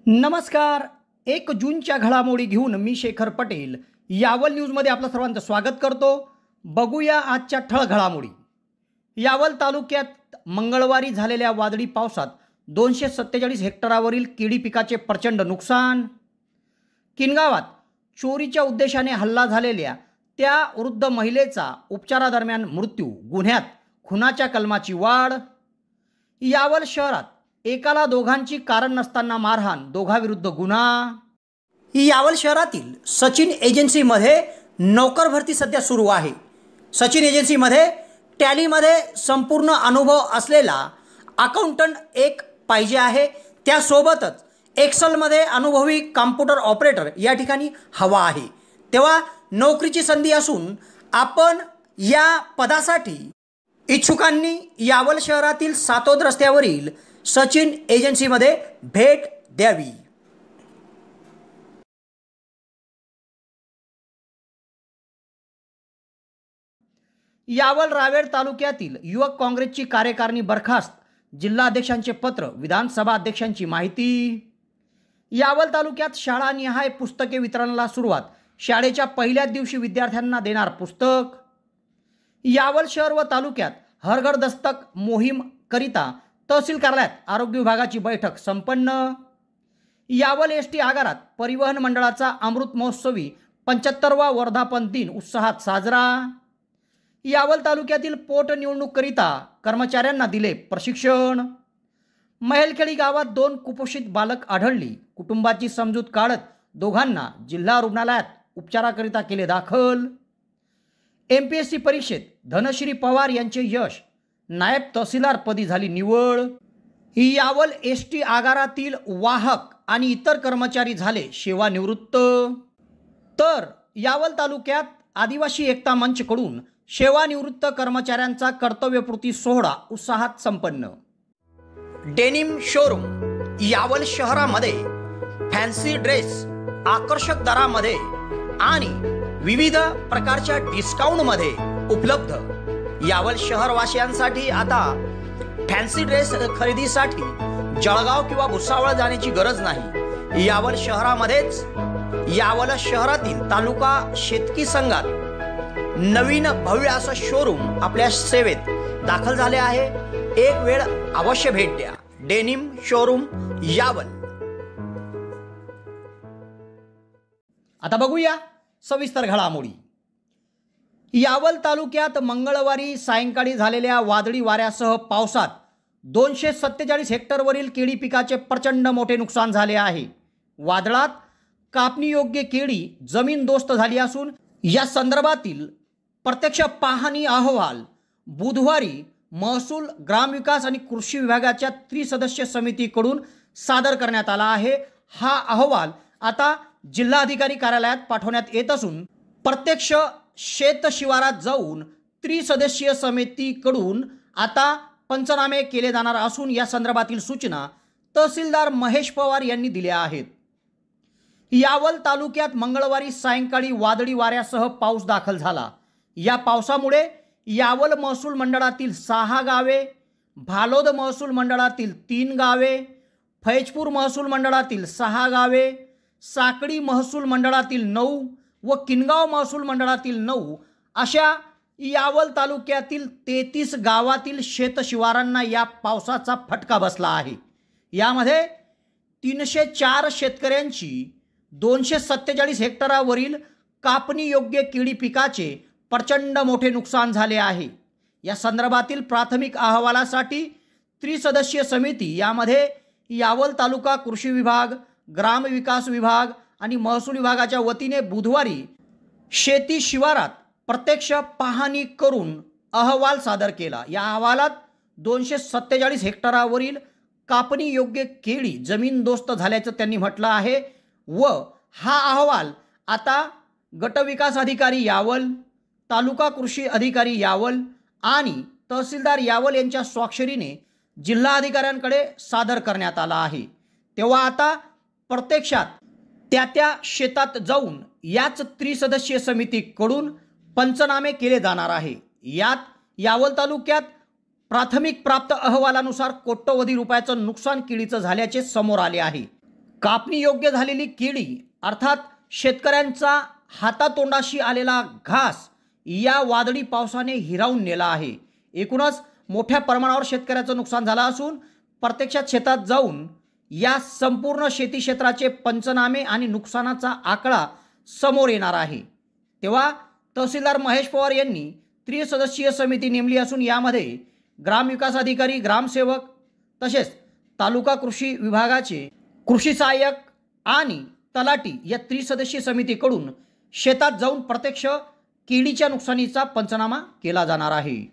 नमस्कार. 1 जूनच्या घडामोडी घेऊन मी शेखर पटेल यावल न्यूजमध्ये आपलं सर्वांचं स्वागत करतो. बघूया आजच्या ठळक घडामोडी. यावल तालुक्यात मंगळवारी झालेल्या वादळी पावसात 247 हेक्टरावरील केळी पिकाचे प्रचंड नुकसान. किनगावात चोरीच्या उद्देशाने हल्ला झालेल्या त्या वृद्ध महिलेचा उपचारादरम्यान मृत्यू, गुन्ह्यात खुनाच्या कलमाची वाढ. यावल शहरात एकाला दोघांची कारण नसताना मारहाण, दोघांविरुद्ध गुन्हा. यावल शहरातील सचिन एजन्सीमध्ये नोकर भरती सध्या सुरू आहे. सचिन एजन्सीमध्ये टॅलीमध्ये संपूर्ण अनुभव असलेला अकाउंटंट एक पाहिजे आहे. त्यासोबतच एक्सेलमध्ये अनुभवी कॉम्प्युटर ऑपरेटर या ठिकाणी हवा आहे. तेव्हा नोकरीची संधी असून आपण या पदासाठी इच्छुकांनी यावल शहरातील सातोद रस्त्यावरील सचिन एजन्सीमध्ये भेट द्यावी. यावल रावेर तालुक्यातील युवक काँग्रेसची कार्यकारिणी बरखास्त, जिल्हाध्यक्षांचे पत्र, विधानसभा अध्यक्षांची माहिती. यावल तालुक्यात शाळानिहाय पुस्तके वितरणाला सुरुवात, शाळेच्या पहिल्याच दिवशी विद्यार्थ्यांना देणार पुस्तक. यावल शहर व तालुक्यात हर घर दस्तक मोहीम करिता तहसील कार्यालयात आरोग्य विभागाची बैठक संपन्न. यावल एसटी आगारात परिवहन मंडळाचा अमृत महोत्सवी 75वा वर्धापन दिन उत्साहात साजरा. यावल तालुक्यातील पोटनिवडणूककरिता कर्मचाऱ्यांना दिले प्रशिक्षण. महेलखेडी गावात 2 कुपोषित बालक आढळली, कुटुंबाची समजूत काढत दोघांना जिल्हा रुग्णालयात उपचाराकरिता केले दाखल. MPSC परीक्षेत धनश्री पवार यांचे यश, नायब तहसीलदारपदी झाली निवड. यावल एसटी आगारातील वाहक आणि इतर कर्मचारी झाले सेवानिवृत्त. तर यावल तालुक्यात आदिवासी एकता मंचकडून सेवानिवृत्त कर्मचाऱ्यांचा कर्तव्यपूर्ती सोहळा उत्साहात संपन्न. डेनिम शोरूम यावल शहरामध्ये फॅन्सी ड्रेस आकर्षक दरामध्ये आणि विविध प्रकारच्या डिस्काउंटमध्ये उपलब्ध. यावल शहरवासियांसाठी आता फॅन्सी ड्रेस खरेदीसाठी जळगाव किंवा भुसावळ जाण्याची गरज नाही. यावल शहरामध्येच यावल शहरातील तालुका शेतकी संघात नवीन भव्य असं शोरूम आपल्या सेवेत दाखल झाले आहे. एक वेळ अवश्य भेट द्या. Denim showroom Yawal. आता बघूया सविस्तर घडामोडी. यावल तालुक्यात मंगळवारी सायंकाळी झालेल्या वादळी वाऱ्यासह पावसात 247 हेक्टरवरील केळी पिकाचे प्रचंड मोठे नुकसान झाले आहे. वादळात कापणीयोग्य केळी जमीनदोस्त झाली असून या संदर्भातील प्रत्यक्ष पाहणी अहवाल बुधवारी महसूल, ग्रामविकास आणि कृषी विभागाच्या त्रिसदस्य समितीकडून सादर करण्यात आला आहे. हा अहवाल आता जिल्हाधिकारी कार्यालयात पाठवण्यात येत असून प्रत्यक्ष शेत शिवारात जाऊन त्रिसदस्यीय समितीकडून आता पंचनामे केले जाणार असून या संदर्भातील सूचना तहसीलदार महेश पवार यांनी दिल्या आहेत. यावल तालुक्यात मंगळवारी सायंकाळी वादळी वाऱ्यासह पाऊस दाखल झाला. या पावसामुळे यावल महसूल मंडळातील 6 गावे, भालोद महसूल मंडळातील 3 गावे, फैजपूर महसूल मंडळातील 6 गावे, साकडी महसूल मंडळातील 9 व किनगाव महसूल मंडळातील 9 अशा यावल तालुक्यातील 33 गावातील शेतशिवारांना या पावसाचा फटका बसला आहे. यामध्ये 304 शेतकऱ्यांची 247 हेक्टरावरील कापणीयोग्य केळी पिकाचे प्रचंड मोठे नुकसान झाले आहे. या संदर्भातील प्राथमिक अहवालासाठी त्रिसदस्यीय समिती, यामध्ये यावल तालुका कृषी विभाग, ग्रामविकास विभाग आणि महसूल विभागाच्या वतीने बुधवारी शेती शिवारात प्रत्यक्ष पाहणी करून अहवाल सादर केला. या अहवालात 247 हेक्टरावरील कापणीयोग्य केळी जमीनदोस्त झाल्याचं त्यांनी म्हटलं आहे व हा अहवाल आता गटविकास अधिकारी यावल, तालुका कृषी अधिकारी यावल आणि तहसीलदार यावल यांच्या स्वाक्षरीने जिल्हाधिकाऱ्यांकडे सादर करण्यात आला आहे. तेव्हा आता प्रत्यक्षात त्या शेतात जाऊन याच त्रिसदस्यीय समितीकडून पंचनामे केले जाणार आहे. यात यावल तालुक्यात प्राथमिक प्राप्त अहवालानुसार कोट्यवधी रुपयाचं नुकसान केळीचं झाल्याचे समोर आले आहे. कापणी योग्य झालेली केळी अर्थात शेतकऱ्यांचा हातातोंडाशी आलेला घास या वादळी पावसाने हिरावून नेला आहे। एकूणच मोठ्या प्रमाणावर शेतकऱ्याचं नुकसान झालं असून प्रत्यक्षात शेतात जाऊन या संपूर्ण शेती क्षेत्राचे पंचनामे आणि नुकसानाचा आकडा समोर येणार आहे। तेव्हा तहसीलदार महेश पवार यांनी त्रिसदस्यीय समिती नेमली असून यामध्ये ग्रामविकास अधिकारी, ग्रामसेवक तसेच तालुका कृषी विभागाचे कृषी सहाय्यक आणि तलाठी या त्रिसदस्यीय समितीकडून शेतात जाऊन प्रत्यक्ष केळीच्या नुकसानीचा पंचनामा केला जाणार आहे।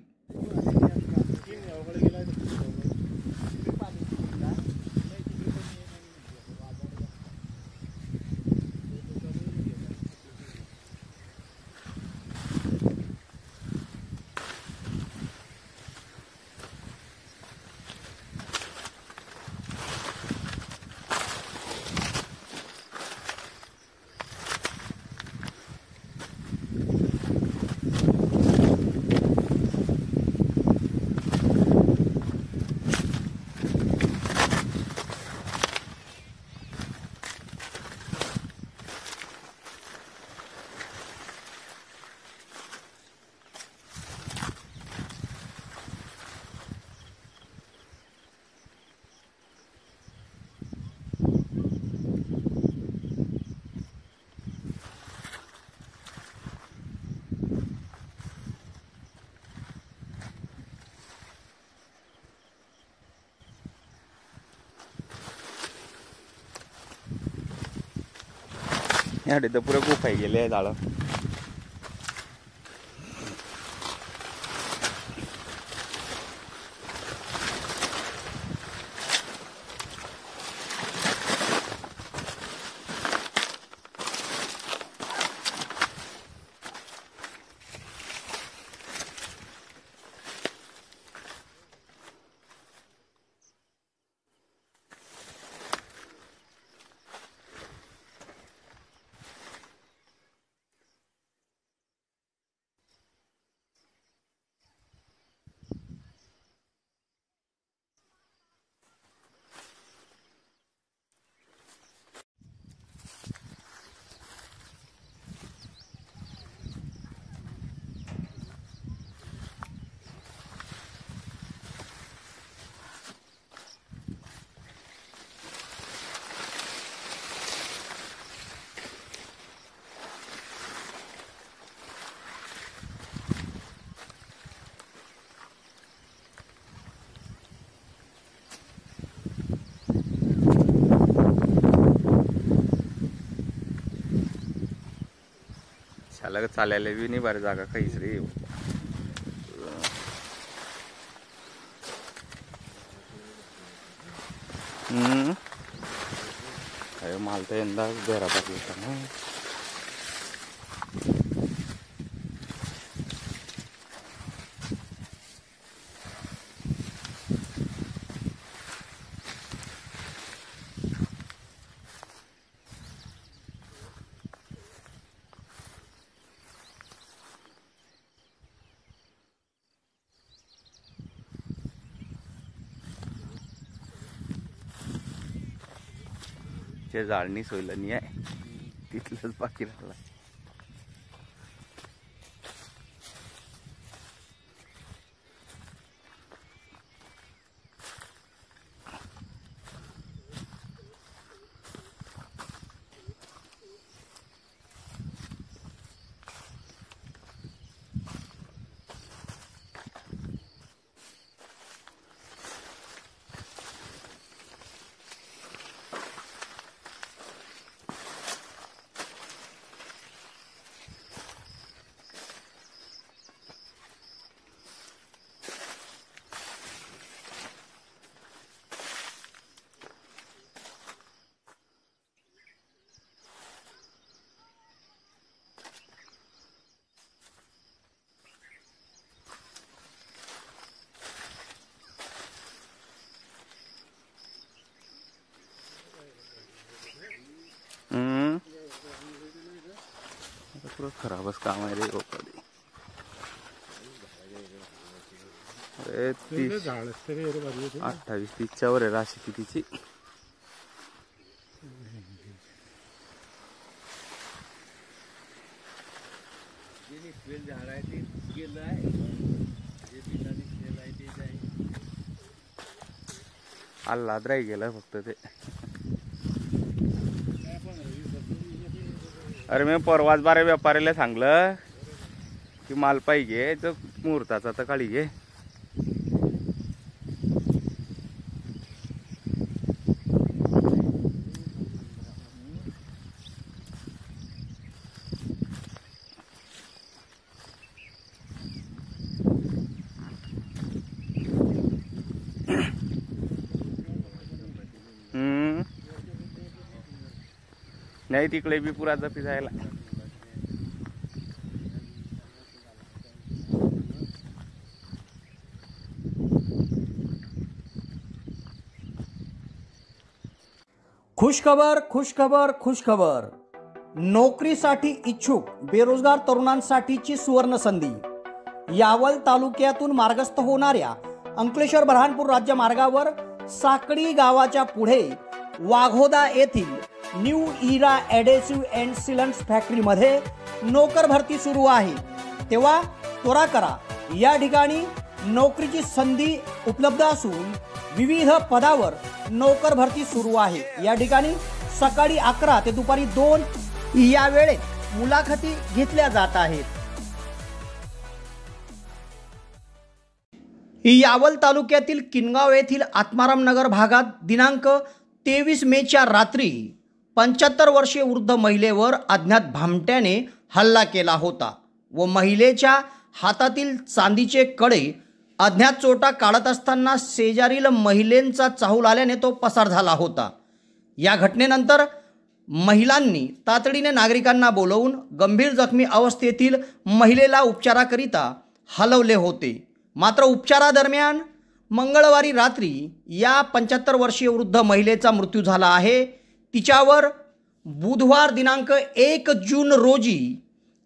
या तर पुरं गुफाई गेले झालं। शाला चालायला बी नाही बरं जागा काहीच रे। अरे माल तर यंदा घरात येतात ना। जे जाळणी सोयलं नाही आहे तिथलंच बाकी राहिला। पूरा खराबच काम आहे रे कधी। अरे 28-30 वर आहे राशी कितीची। दिसलेलं झाड आहे ते गेलं आहे, जे बिना दिसलेलं आहे ते जाईल. आल्हाद राही गेलं फक्त ते. अरे मी परवाच बारे व्यापाऱ्याला सांगलं की माल पाहिजे तर मुहूर्ताचा तर काळी घे. नाही तिकडे बी पुरा जपी जायला. खुशखबर खुशखबर खुशखबर. नोकरीसाठी इच्छुक बेरोजगार तरुणांसाठीची सुवर्ण संधी. यावल तालुक्यातून मार्गस्थ होणाऱ्या अंकलेश्वर बऱ्हाणपूर राज्य मार्गावर साकडी गावाच्या पुढे वाघोदा येथील न्यू इरा ॲडेसिव्ह अँड सिलंट्स फॅक्टरीमध्ये नोकर भरती सुरू आहे. तेव्हा त्वरा करा. या ठिकाणी नोकरीची संधी उपलब्ध असून विविध पदावर नोकर भरती सुरू आहे. या ठिकाणी सकाळी 11 ते दुपारी 2 या वेळेत मुलाखती घेतल्या जात आहेत. यावल तालुक्यातील किनगाव येथील आत्माराम नगर भागात दिनांक 23 मेच्या रात्री 75 वर्षीय वृद्ध महिलेवर अज्ञात भामट्याने हल्ला केला होता व महिलेच्या हातातील चांदीचे कडे अज्ञात चोरटा काढत असताना शेजारील महिलेंचा चाहूल आल्याने तो पसार झाला होता. या घटनेनंतर महिलांनी तातडीने नागरिकांना बोलवून गंभीर जखमी अवस्थेतील महिलेला उपचाराकरिता हलवले होते. मात्र उपचारादरम्यान मंगळवारी रात्री या 75 वर्षीय वृद्ध महिलेचा मृत्यू झाला आहे. तिच्यावर बुधवार दिनांक 1 जून रोजी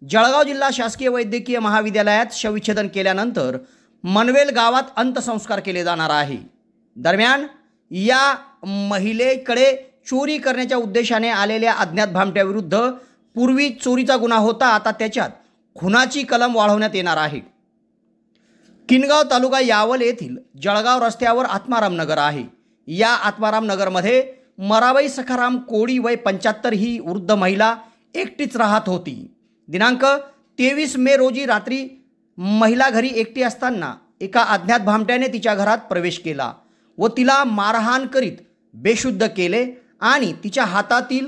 जळगाव जिल्हा शासकीय वैद्यकीय महाविद्यालयात शवविच्छेदन केल्यानंतर मनवेल गावात अंत्यसंस्कार केले जाणार आहे. दरम्यान या महिलेकडे चोरी करण्याच्या उद्देशाने आलेल्या अज्ञात भामट्याविरुद्ध पूर्वी चोरीचा गुन्हा होता. आता त्याच्यात खुनाची कलम वाढवण्यात येणार आहे. किनगाव तालुका यावल येथील जळगाव रस्त्यावर आत्माराम नगर आहे. या आत्माराम नगरमध्ये मराबाई सखाराम कोळी वय 75 ही वृद्ध महिला एकटीच राहत होती. दिनांक 23 मे रोजी रात्री महिला घरी एकटी असताना एका अज्ञात भामट्याने तिच्या घरात प्रवेश केला व तिला मारहाण करीत बेशुद्ध केले आणि तिच्या हातातील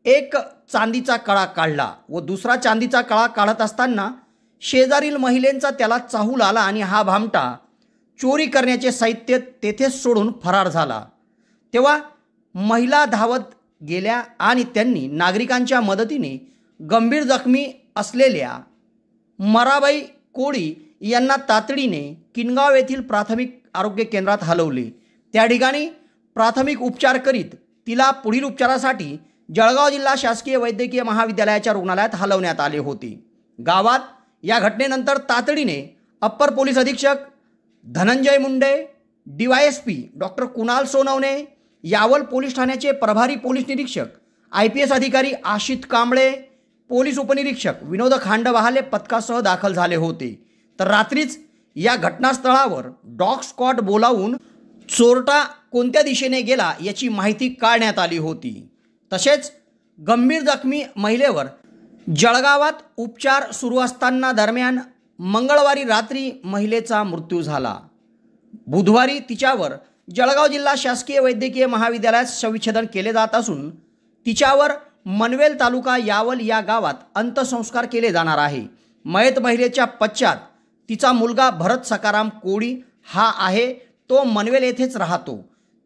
एक चांदीचा कळा काढला व दुसरा चांदीचा कळा काढत असताना शेजारील महिलेंचा त्याला चाहूल आला आणि हा भामटा चोरी करण्याचे साहित्य तेथेच सोडून फरार झाला. तेव्हा महिला धावत गेल्या आणि त्यांनी नागरिकांच्या मदतीने गंभीर जखमी असलेल्या मराबाई कोळी यांना तातडीने किनगाव येथील प्राथमिक आरोग्य केंद्रात हलवले. त्या ठिकाणी प्राथमिक उपचार करीत तिला पुढील उपचारासाठी जळगाव जिल्हा शासकीय वैद्यकीय महाविद्यालयाच्या रुग्णालयात हलवण्यात आले होते. गावात या घटनेनंतर तातडीने अप्पर पोलीस अधीक्षक Dhananjay Munde, DYSP doctor Kunal Sonawane, Yawal police ठाण्याचे प्रभारी पोलीस निरीक्षक IPS अधिकारी आशित कांबळे, पोलीस उपनिरीक्षक विनोद खांडबहाले पथकासह दाखल झाले होते. तर रात्रीच या घटनास्थळावर डॉग स्क्वॉड बोलावून चोरटा कोणत्या दिशेने गेला याची माहिती काढण्यात आली होती. तसेच गंभीर जखमी महिलेवर जळगावात उपचार सुरू असताना दरम्यान मंगळवारी रात्री महिलेचा मृत्यू झाला. बुधवारी तिच्यावर जळगाव जिल्हा शासकीय वैद्यकीय महाविद्यालयात शवविच्छेदन केले जात असून तिच्यावर मनवेल तालुका यावल या गावात अंत्यसंस्कार केले जाणार आहे. मयत महिलेच्या पश्चात तिचा मुलगा भरत सखाराम कोळी हा आहे, तो मनवेल येथेच राहतो.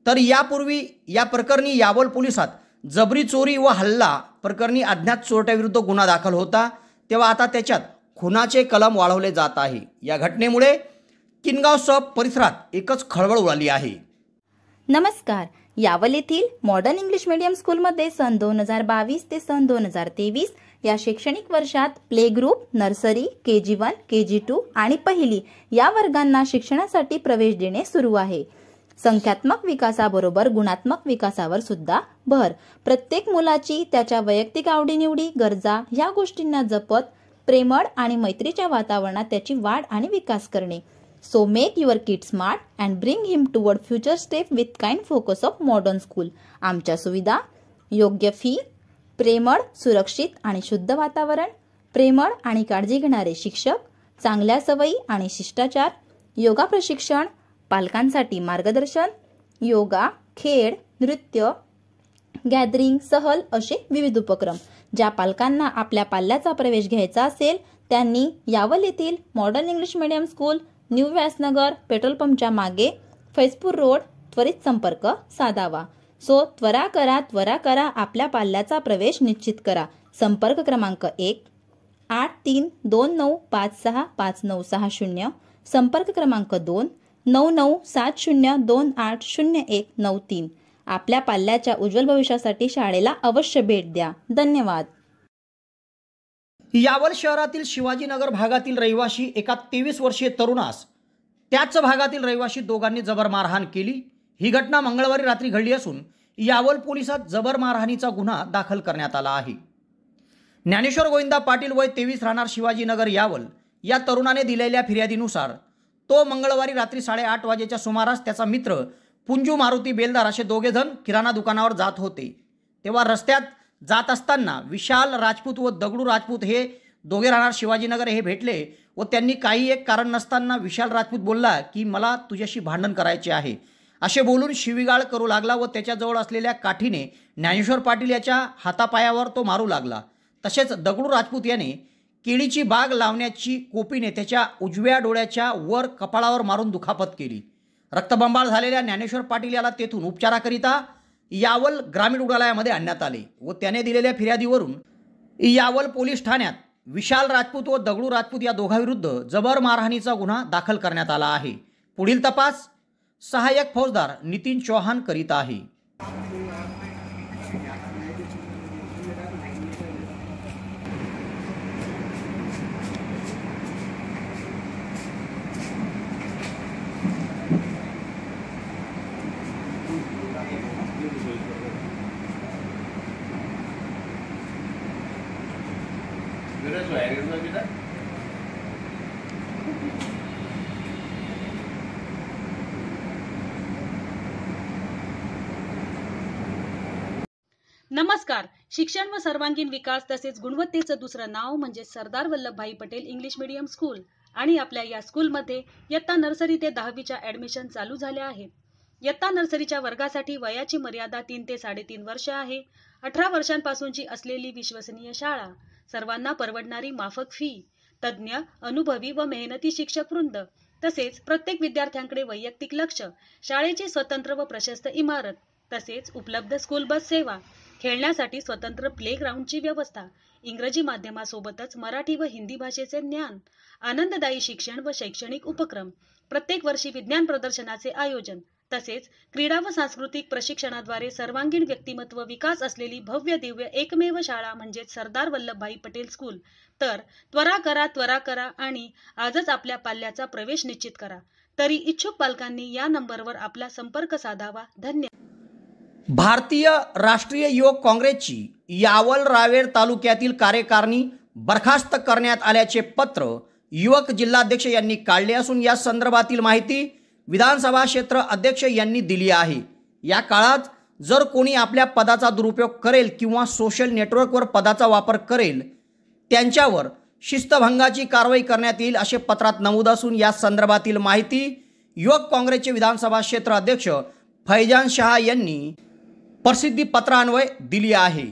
तर यापूर्वी या प्रकरणी यावल पोलिसात जबरी चोरी व हल्ला प्रकरणी अज्ञात चोरट्याविरुद्ध गुन्हा दाखल होता. तेव्हा आता त्याच्यात खुनाचे कलम वाढवले जात आहे. या घटनेमुळे किनगावसह परिसरात एकच खळबळ उडाली आहे. नमस्कार. यावल येथील मॉडर्न इंग्लिश मीडियम स्कूलमध्ये सन 2022 ते सन 2023 या शैक्षणिक वर्षात play group, nursery, KG1, KG2 आणि पहिली या वर्गांना शिक्षणासाठी प्रवेश देणे सुरू आहे. संख्यात्मक विकासाबरोबर गुणात्मक विकासावर सुद्धा भर. प्रत्येक मुलाची त्याच्या वैयक्तिक आवडीनिवडी, गरजा ह्या गोष्टींना जपत प्रेमळ आणि मैत्रीच्या वातावरणात त्याची वाढ आणि विकास करणे. So make your kid smart and bring him toward future step with kind focus of modern school. आमच्या सुविधा: योग्य फी, प्रेमळ, सुरक्षित आणि शुद्ध वातावरण, प्रेमळ आणि काळजी घेणारे शिक्षक, चांगल्या सवयी आणि शिष्टाचार, योगा प्रशिक्षण, पालकांसाठी मार्गदर्शन, योगा, खेळ, नृत्य, गॅदरिंग, सहल असे विविध उपक्रम. ज्या पालकांना आपल्या पाल्याचा प्रवेश घ्यायचा असेल त्यांनी यावल येथील modern English medium school, new Vyasnagar, petrol पंपच्या मागे, फैजपूर रोड, त्वरित संपर्क साधावा. सो त्वरा करा, आपल्या पाल्याचा प्रवेश निश्चित करा. संपर्क क्रमांक 1-8329565960. संपर्क क्रमांक 2-9970280193. आपल्या पाल्याच्या उज्ज्वल भविष्यासाठी शाळेला अवश्य भेट द्या. धन्यवाद. यावल शहरातील शिवाजीनगर भागातील रहिवाशी एका 23 वर्षीय तरुणास त्याच भागातील रहिवाशी दोघांनी जबर मारहाण केली. ही घटना मंगळवारी रात्री घडली असून यावल पोलिसात जबर मारहाणीचा गुन्हा दाखल करण्यात आला आहे. ज्ञानेश्वर गोविंदा पाटील वय 23 राहणार शिवाजीनगर यावल या तरुणाने दिलेल्या फिर्यादीनुसार तो मंगळवारी रात्री 8:30 वाजेच्या सुमारास त्याचा मित्र पुंजू मारुती बेलदार असे दोघे जण किराणा दुकानावर जात होते. तेव्हा रस्त्यात जात असताना विशाल राजपूत व दगडू राजपूत हे दोघे राहणार शिवाजीनगर हे भेटले व त्यांनी काही एक कारण नसताना विशाल राजपूत बोलला की मला तुझ्याशी भांडण करायचे आहे असे बोलून शिवीगाळ करू लागला व त्याच्याजवळ असलेल्या काठीने ज्ञानेश्वर पाटील याच्या हातापायावर तो मारू लागला. तसेच दगडू राजपूत याने केळीची बाग लावण्याची कोपीने त्याच्या उजव्या डोळ्याच्या वर कपाळावर मारून दुखापत केली. रक्तबंबाळ झालेल्या ज्ञानेश्वर पाटील याला तेथून उपचाराकरिता यावल ग्रामीण रुग्णालयामध्ये आणण्यात आले व त्याने दिलेल्या फिर्यादीवरून यावल पोलीस ठाण्यात विशाल राजपूत व दगडू राजपूत या दोघांविरुद्ध जबर मारहाणीचा गुन्हा दाखल करण्यात आला आहे. पुढील तपास सहाय्यक फौजदार नितीन चौहान करीत आहे. नमस्कार. शिक्षण व सर्वांगीण विकास तसेच गुणवत्तेचं दुसरं नाव म्हणजे Sardar Vallabhbhai Patel English medium school आणि आपल्या या स्कूलमध्ये इयत्ता नर्सरी ते 10वीच्या ॲडमिशन चालू झाले आहे. इयत्ता नर्सरीच्या वर्गासाठी वयाची मर्यादा 3 ते 3.5 वर्ष आहे. 18 वर्षांपासूनची असलेली विश्वसनीय शाळा, सर्वांना परवडणारी माफक फी, तज्ज्ञ, अनुभवी व मेहनती शिक्षक वृंद तसेच प्रत्येक विद्यार्थ्यांकडे वैयक्तिक लक्ष, शाळेची स्वतंत्र व प्रशस्त इमारत तसेच उपलब्ध स्कूल बस सेवा, खेळण्यासाठी स्वतंत्र प्ले ग्राउंडची व्यवस्था, इंग्रजी माध्यमासोबतच मराठी व हिंदी भाषेचे ज्ञान, आनंददायी शिक्षण व शैक्षणिक उपक्रम, प्रत्येक वर्षी विज्ञान प्रदर्शनाचे आयोजन तसेच क्रीडा व सांस्कृतिक प्रशिक्षणाद्वारे सर्वांगीण व्यक्तिमत्व विकास असलेली भव्य दिव्य एकमेव शाळा म्हणजे सरदार वल्लभभाई पटेल स्कूल. तर त्वरा करा आणि आजच आपल्या पाल्याचा प्रवेश निश्चित करा. तरी इच्छुक पालकांनी या नंबरवर आपला संपर्क साधावा. धन्यवाद. भारतीय राष्ट्रीय युवक काँग्रेसची यावल रावेर तालुक्यातील कार्यकारिणी बरखास्त करण्यात आल्याचे पत्र युवक जिल्हाध्यक्ष यांनी काढले असून या संदर्भातील माहिती विधानसभा क्षेत्र अध्यक्ष यांनी दिली आहे. या काळात जर कोणी आपल्या पदाचा दुरुपयोग करेल किंवा सोशल नेटवर्कवर पदाचा वापर करेल त्यांच्यावर शिस्तभंगाची कारवाई करण्यात येईल असे पत्रात नमूद असून या संदर्भातील माहिती युवक काँग्रेसचे विधानसभा क्षेत्र अध्यक्ष फैजान शाह यांनी प्रसिद्धी पत्रान्वये दिली आहे.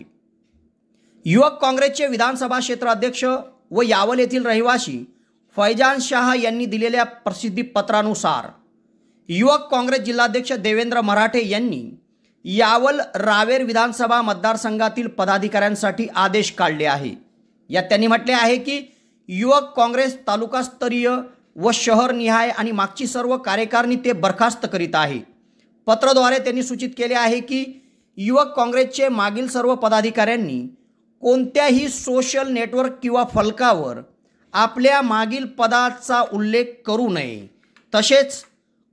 युवक काँग्रेसचे विधानसभा क्षेत्र अध्यक्ष व यावल येथील रहिवासी फैजान शाह यांनी दिलेल्या प्रसिद्धी पत्रानुसार युवक काँग्रेस जिल्हाध्यक्ष देवेंद्र मराठे यांनी यावल रावेर विधानसभा मतदारसंघातील पदाधिकाऱ्यांसाठी आदेश काढले आहे. यात त्यांनी म्हटले आहे की युवक काँग्रेस तालुकास्तरीय व शहरनिहाय आणि मागची सर्व कार्यकारिणी ते बरखास्त करीत आहे. पत्राद्वारे त्यांनी सूचित केले आहे की युवक काँग्रेसचे मागील सर्व पदाधिकाऱ्यांनी कोणत्याही सोशल नेटवर्क किंवा फलकावर आपल्या मागील पदाचा उल्लेख करू नये. तसेच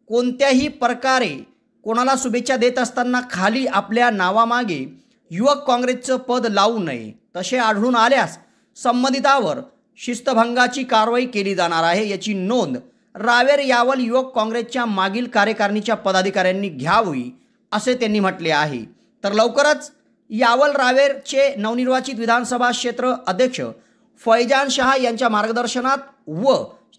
कोणत्याही प्रकारे कोणाला शुभेच्छा देत असताना खाली आपल्या नावामागे युवक काँग्रेसचं पद लावू नये. तसे आढळून आल्यास संबंधितावर शिस्तभंगाची कारवाई केली जाणार आहे, याची नोंद रावेर यावल युवक काँग्रेसच्या मागील कार्यकारिणीच्या पदाधिकाऱ्यांनी घ्यावी असे त्यांनी म्हटले आहे। तर लवकरच यावल रावेरचे नवनिर्वाचित विधानसभा क्षेत्र अध्यक्ष फैजान शाह यांच्या मार्गदर्शनात व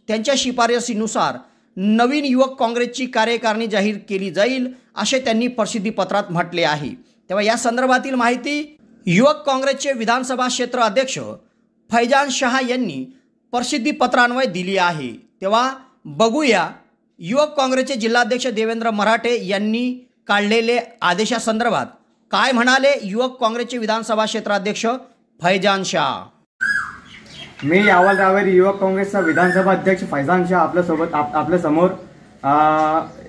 त्यांच्या शिफारसीनुसार नवीन युवक काँग्रेसची कार्यकारिणी जाहीर केली जाईल असे त्यांनी प्रसिद्धीपत्रात म्हटले आहे। तेव्हा या संदर्भातील माहिती युवक काँग्रेसचे विधानसभा क्षेत्र अध्यक्ष फैजान शाह यांनी प्रसिद्धीपत्रान्वये दिली आहे। तेव्हा बघूया युवक काँग्रेसचे जिल्हाध्यक्ष देवेंद्र मराठे यांनी काढलेले आदेशासंदर्भात काय म्हणाले युवक काँग्रेसचे विधानसभा क्षेत्र अध्यक्ष फैजान शाह। मी यावल रावेर युवक काँग्रेसचा विधानसभा अध्यक्ष फैजान शाह आपल्या समोर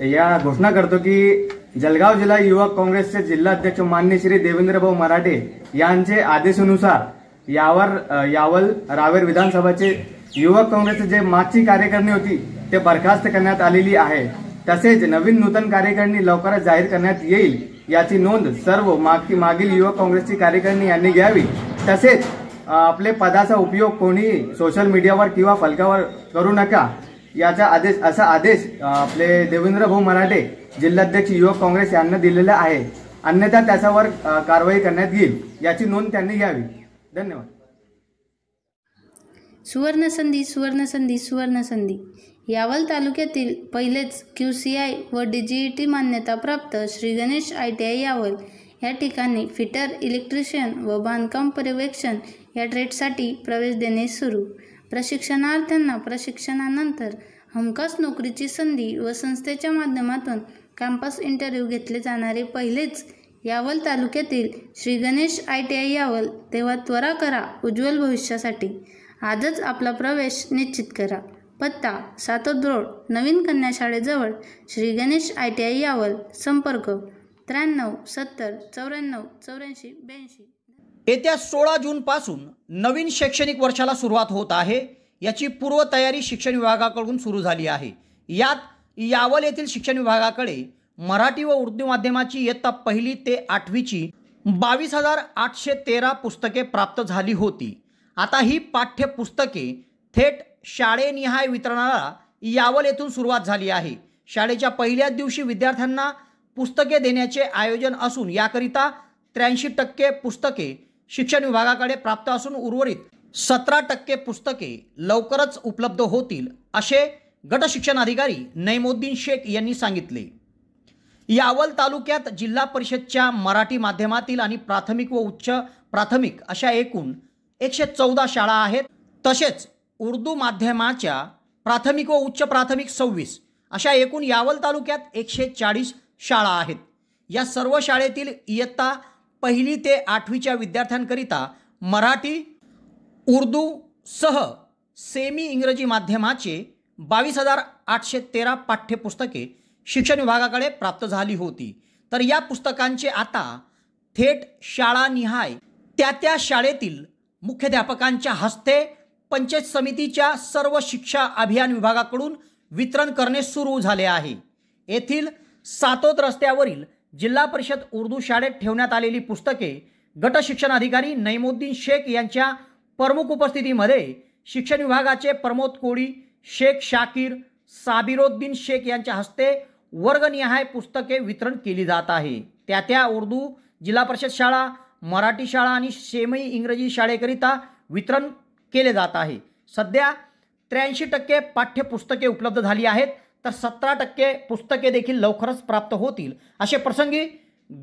या घोषणा करतो की जळगाव जिल्हा युवक काँग्रेसचे जिल्हाध्यक्ष मान्य श्री देवेंद्रभाऊ मराठे यांचे आदेशानुसार यावल रावेर विधानसभाचे युवक काँग्रेसचे जे मागची कार्यकारिणी होती ते बरखास्त करण्यात आलेली आहे। तसेच नवीन नूतन कार्यकारिणी लवकरच जाहीर करण्यात येईल याची नोंद सर्व मागील युवक काँग्रेसची कार्यकारिणी यांनी घ्यावी। तसेच आपले पदाचा उपयोग कोणी सोशल मीडियावर किंवा फलकावर करू नका याचा असा आदेश आपले देवेंद्रभाऊ मराठे जिल्हाध्यक्ष युवक काँग्रेस यांना दिलेला आहे। अन्यथा त्याच्यावर कारवाई करण्यात येईल याची नोंद त्यांनी घ्यावी। धन्यवाद। सुवर्णसंधी सुवर्णसंधी सुवर्णसंधी यावल तालुक्यातील पहिलेच QCI व DGET मान्यताप्राप्त श्री गणेश ITI यावल या ठिकाणी फिटर, इलेक्ट्रिशियन व बांधकाम पर्यवेक्षण या ट्रेडसाठी प्रवेश देणे सुरू। प्रशिक्षणार्थ्यांना प्रशिक्षणानंतर हमखास नोकरीची संधी व संस्थेच्या माध्यमातून कॅम्पस इंटरव्ह्यू घेतले जाणारे पहिलेच यावल तालुक्यातील श्री गणेश ITI यावल। तेव्हा त्वरा करा उज्ज्वल भविष्यासाठी। आजच आपला प्रवेश निश्चित करा। पत्ता सातोद रोड, नवीन कन्या शाळेजवळ, श्री गणेश ITI यावल। संपर्क 93 70 94 84 82। येत्या 16 जूनपासून नवीन शैक्षणिक वर्षाला सुरुवात होत आहे। याची पूर्वतयारी शिक्षण विभागाकडून सुरू झाली आहे। यात यावल येथील शिक्षण विभागाकडे मराठी व उर्दू माध्यमाची इयत्ता 1ली ते 8वीची 22,813 पुस्तके प्राप्त झाली होती। आता ही पाठ्यपुस्तके थेट शाळेनिहाय वितरणाला यावल येथून सुरुवात झाली आहे। शाळेच्या पहिल्याच दिवशी विद्यार्थ्यांना पुस्तके देण्याचे आयोजन असून याकरिता 83% पुस्तके शिक्षण विभागाकडे प्राप्त असून उर्वरित 17% पुस्तके लवकरच उपलब्ध होतील असे गट शिक्षण अधिकारी नईमुद्दीन शेख यांनी सांगितले। यावल तालुक्यात जिल्हा परिषदच्या मराठी माध्यमातील आणि प्राथमिक व उच्च प्राथमिक अशा एकूण 114 शाळा आहेत। तसेच उर्दू माध्यमाच्या प्राथमिक व उच्च प्राथमिक 26 अशा एकूण यावल तालुक्यात 140 शाळा आहेत। या सर्व शाळेतील इयत्ता 1ली ते 8वीच्या विद्यार्थ्यांकरिता मराठी, उर्दू सह सेमी इंग्रजी माध्यमाचे 22,813 पाठ्यपुस्तके शिक्षण विभागाकडे प्राप्त झाली होती। तर या पुस्तकांचे आता थेट शाळानिहाय त्या शाळेतील मुख्याध्यापकांच्या हस्ते पंचायत समितीच्या सर्व शिक्षा अभियान विभागाकडून वितरण करणे सुरू झाले आहे। येथील सातोद रस्त्यावरील जिल्हा परिषद उर्दू शाळेत ठेवण्यात आलेली पुस्तके गट शिक्षण अधिकारी नईमुद्दीन शेख यांच्या प्रमुख उपस्थितीमध्ये शिक्षण विभागाचे प्रमोद कोळी, शेख शाकीर, साबिरोद्दीन शेख यांच्या हस्ते वर्गनिहाय पुस्तके वितरण केली जात आहे। त्या उर्दू जिल्हा परिषद शाळा, मराठी शाळा आणि सेमी इंग्रजी शाळेकरिता वितरण केले जात आहे। सध्या 83% पाठ्यपुस्तके उपलब्ध झाली आहेत, तर 17% पुस्तके देखील लवकरच प्राप्त होतील असे प्रसंगी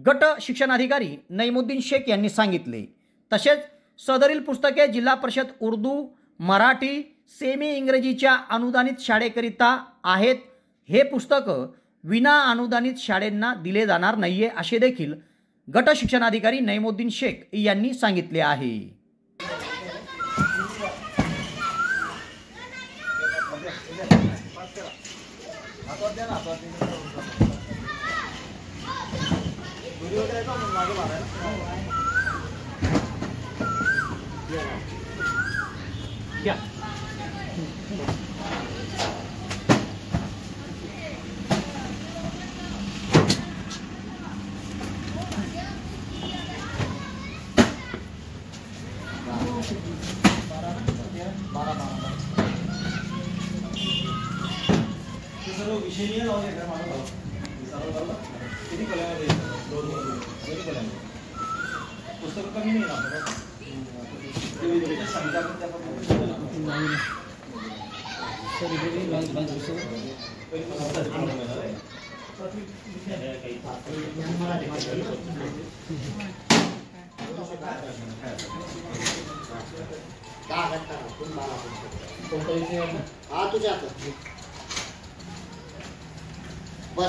गट शिक्षण अधिकारी नईमुद्दीन शेख यांनी सांगितले। तसेच सदरील पुस्तके जिल्हा परिषद उर्दू, मराठी, सेमी इंग्रजीच्या अनुदानित शाळेकरिता आहेत। हे पुस्तक विना अनुदानित शाळांना दिले जाणार नाहीये असे देखील गट शिक्षण अधिकारी नईमुद्दीन शेख यांनी सांगितले आहे। सर्व विषय लावले का माणूस किती खोल्यामध्ये दोन्ही खोल्यामध्ये पुस्तक कमी नाही ना सांगितलं आपण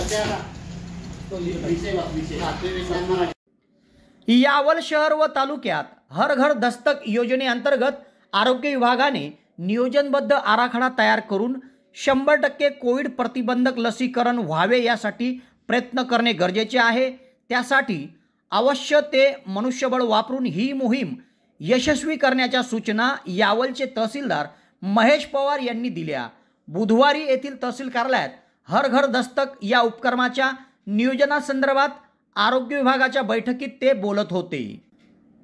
त्या यावल शहर व तालुक्यात हर घर दस्तक योजनेअंतर्गत आरोग्य विभागाने नियोजनबद्ध आराखडा तयार करून 100% कोविड प्रतिबंधक लसीकरण व्हावे यासाठी प्रयत्न करणे गरजेचे आहे। त्यासाठी अवश्य ते मनुष्यबळ वापरून ही मोहीम यशस्वी करण्याच्या सूचना यावलचे तहसीलदार महेश पवार यांनी दिल्या। बुधवारी येथील तहसील कार्यालयात हर घर दस्तक या उपक्रमाच्या नियोजनासंदर्भात आरोग्य विभागाच्या बैठकीत ते बोलत होते।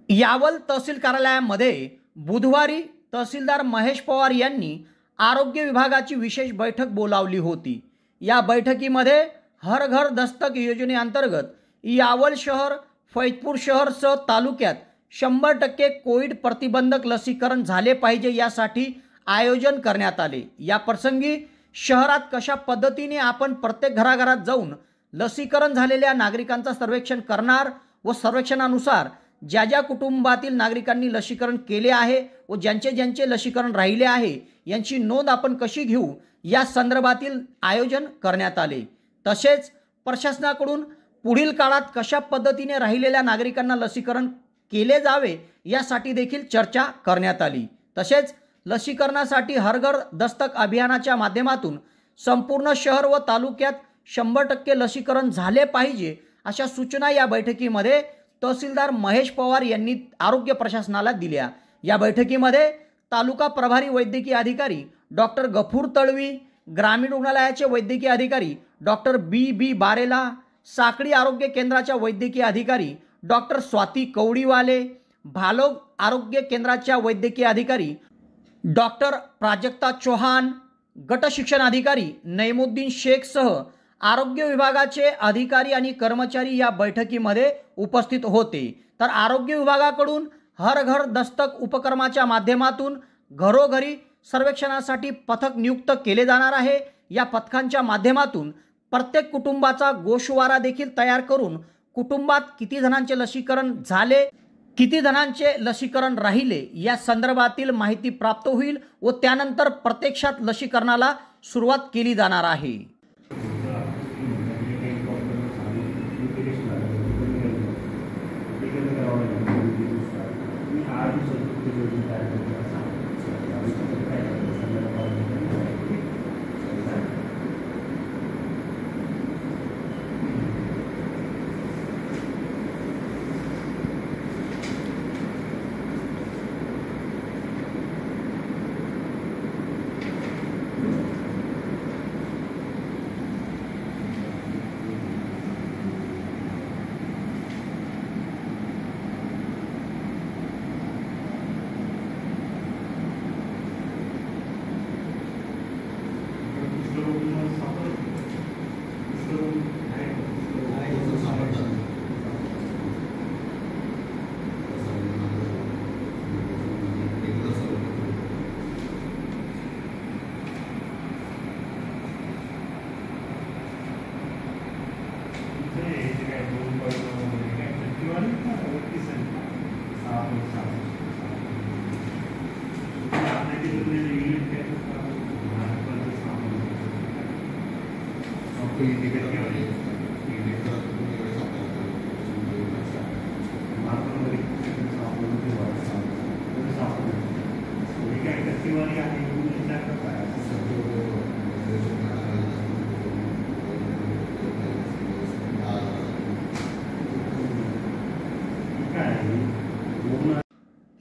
यावल तहसील कार्यालयामध्ये बुधवारी तहसीलदार महेश पवार यांनी आरोग्य विभागाची विशेष बैठक बोलावली होती। या बैठकीमध्ये हर घर दस्तक योजनेअंतर्गत यावल शहर, फैजपूर शहरसह तालुक्यात 100% कोविड प्रतिबंधक लसीकरण झाले पाहिजे यासाठी आयोजन करण्यात आले। या प्रसंगी शहरात कशा पद्धतीने आपण प्रत्येक घराघरात जाऊन लसीकरण झालेल्या नागरिकांचा सर्वेक्षण करणार व सर्वेक्षणानुसार ज्या ज्या कुटुंबातील नागरिकांनी लसीकरण केले आहे व ज्यांचे लसीकरण राहिले आहे यांची नोंद आपण कशी घेऊ या संदर्भातील आयोजन करण्यात आले। तसेच प्रशासनाकडून पुढील काळात कशा पद्धतीने राहिलेल्या नागरिकांना लसीकरण केले जावे यासाठी देखील चर्चा करण्यात आली। तसेच लसीकरणासाठी हर घर दस्तक अभियानाच्या माध्यमातून संपूर्ण शहर व तालुक्यात 100% लसीकरण झाले पाहिजे अशा सूचना या बैठकीमध्ये तहसीलदार महेश पवार यांनी आरोग्य प्रशासनाला दिल्या। या बैठकीमध्ये तालुका प्रभारी वैद्यकीय अधिकारी डॉक्टर गफूर तळवी, ग्रामीण रुग्णालयाचे वैद्यकीय अधिकारी डॉक्टर बी बारेला, साकडी आरोग्य केंद्राच्या वैद्यकीय अधिकारी डॉक्टर स्वाती कवडीवाले, भालोग आरोग्य केंद्राच्या वैद्यकीय अधिकारी डॉक्टर प्राजक्ता चौहान, गट शिक्षण अधिकारी नईमुद्दीन शेखसह आरोग्य विभागाचे अधिकारी आणि कर्मचारी या बैठकीमध्ये उपस्थित होते। तर आरोग्य विभागाकडून हर घर दस्तक उपक्रमाच्या माध्यमातून घरोघरी सर्वेक्षणासाठी पथक नियुक्त केले जाणार आहे। या पथकांच्या माध्यमातून प्रत्येक कुटुंबाचा गोषवारा देखील तयार करून कुटुंबात किती जणांचे लसीकरण झाले, किती जणांचे लसीकरण राहिले या संदर्भातील माहिती प्राप्त होईल व त्यानंतर प्रत्यक्षात लसीकरणाला सुरुवात केली जाणार आहे।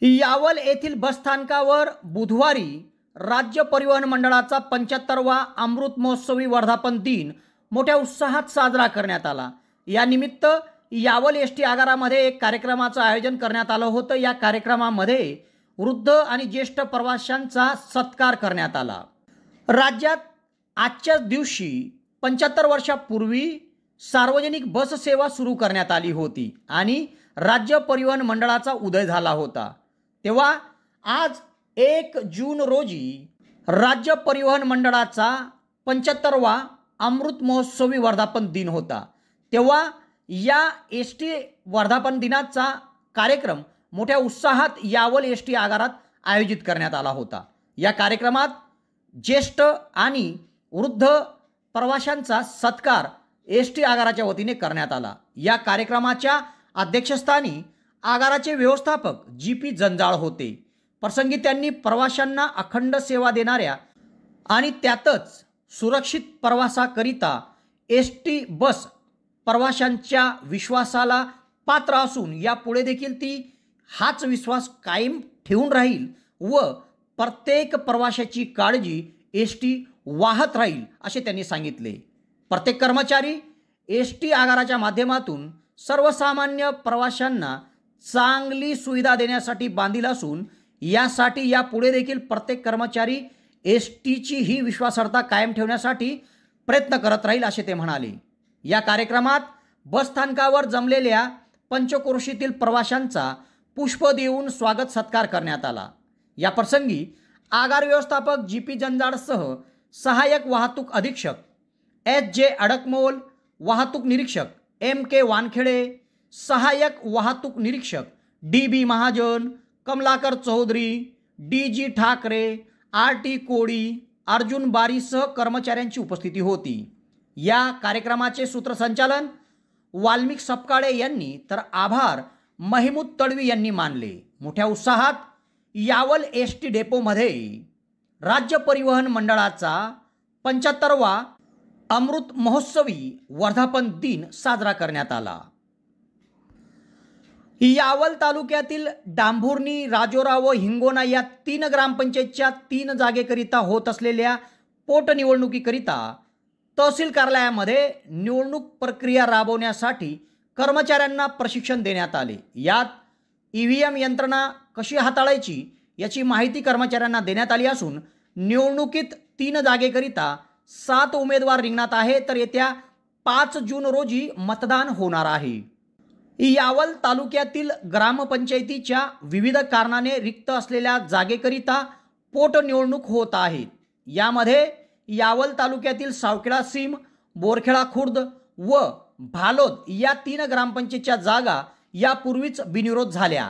यावल येथील बसस्थानकावर बुधवारी राज्य परिवहन मंडळाचा 75वा अमृत महोत्सवी वर्धापन दिन मोठ्या उत्साहात साजरा करण्यात आला। या निमित्त यावल एसटी आगारामध्ये एक कार्यक्रमाचं आयोजन करण्यात आलं होतं। या कार्यक्रमामध्ये वृद्ध आणि ज्येष्ठ प्रवाशांचा सत्कार करण्यात आला। राज्यात आजच्याच दिवशी 75 वर्षापूर्वी सार्वजनिक बस सेवा सुरू करण्यात आली होती आणि राज्य परिवहन मंडळाचा उदय झाला होता. तेव्हा आज 1 जून रोजी राज्य परिवहन मंडळाचा 75वा अमृत महोत्सवी वर्धापन दिन होता. तेव्हा या एस टी वर्धापन दिनाचा कार्यक्रम मोठ्या उत्साहात यावल एस टी आगारात आयोजित करण्यात आला होता. या कार्यक्रमात ज्येष्ठ आणि वृद्ध प्रवाशांचा सत्कार एस टी आगाराच्या वतीने करण्यात आला. या कार्यक्रमाच्या अध्यक्षस्थानी आगाराचे व्यवस्थापक GP जंजाळ होते. प्रसंगी त्यांनी प्रवाशांना अखंड सेवा देणाऱ्या आणि त्यातच सुरक्षित प्रवासाकरिता एस टी बस प्रवाशांच्या विश्वासाला पात्र असून यापुढे देखील ती हाच विश्वास कायम ठेवून राहील व प्रत्येक प्रवाशाची काळजी एस टी वाहत राहील असे त्यांनी सांगितले. प्रत्येक कर्मचारी एस टी आगाराच्या माध्यमातून सर्वसामान्य प्रवाशांना चांगली सुविधा देण्यासाठी बांधील असून यासाठी यापुढे देखील प्रत्येक कर्मचारी एस टीची ही विश्वासार्हता कायम ठेवण्यासाठी प्रयत्न करत राहील असे ते म्हणाले. या कार्यक्रमात बसस्थानकावर जमलेल्या पंचक्रोशीतील प्रवाशांचा पुष्प देऊन स्वागत सत्कार करण्यात आला. या प्रसंगी आगार व्यवस्थापक GP जंजाळसह सहाय्यक वाहतूक अधीक्षक SJ अडकमोल, वाहतूक निरीक्षक MK वानखेडे, सहाय्यक वाहतूक निरीक्षक DB Mahajan, Kamalakar Chaudhari, DG Thackeray, RT कोळी, अर्जुन बारीसह कर्मचाऱ्यांची उपस्थिती होती. या कार्यक्रमाचे सूत्रसंचालन वाल्मिक सपकाळे यांनी तर आभार महमूद तडवी यांनी मानले. मोठ्या उत्साहात यावल एस टी डेपोमध्ये राज्य परिवहन मंडळाचा 75वा अमृत महोत्सवी वर्धापन दिन साजरा करण्यात आला. यावल तालुक्यातील डांभुर्णी, राजोरा व हिंगोना या 3 ग्रामपंचायतच्या 3 जागेकरिता होत असलेल्या पोटनिवडणुकीकरिता तहसील कार्यालयामध्ये निवडणूक प्रक्रिया राबवण्यासाठी कर्मचाऱ्यांना प्रशिक्षण देण्यात आले. यात EVM यंत्रणा कशी हाताळायची याची माहिती कर्मचाऱ्यांना देण्यात आली असून निवडणुकीत 3 जागेकरिता 7 उमेदवार रिंगणात आहे तर येत्या 5 जून रोजी मतदान होणार आहे. यावल तालुक्यातील ग्रामपंचायतीच्या विविध कारणाने रिक्त असलेल्या जागेकरिता पोटनिवडणूक होत आहे. यामध्ये यावल तालुक्यातील सावखेडा सीम, बोरखेडा खुर्द व भालोद या 3 ग्रामपंचायतच्या जागा यापूर्वीच बिनविरोध झाल्या,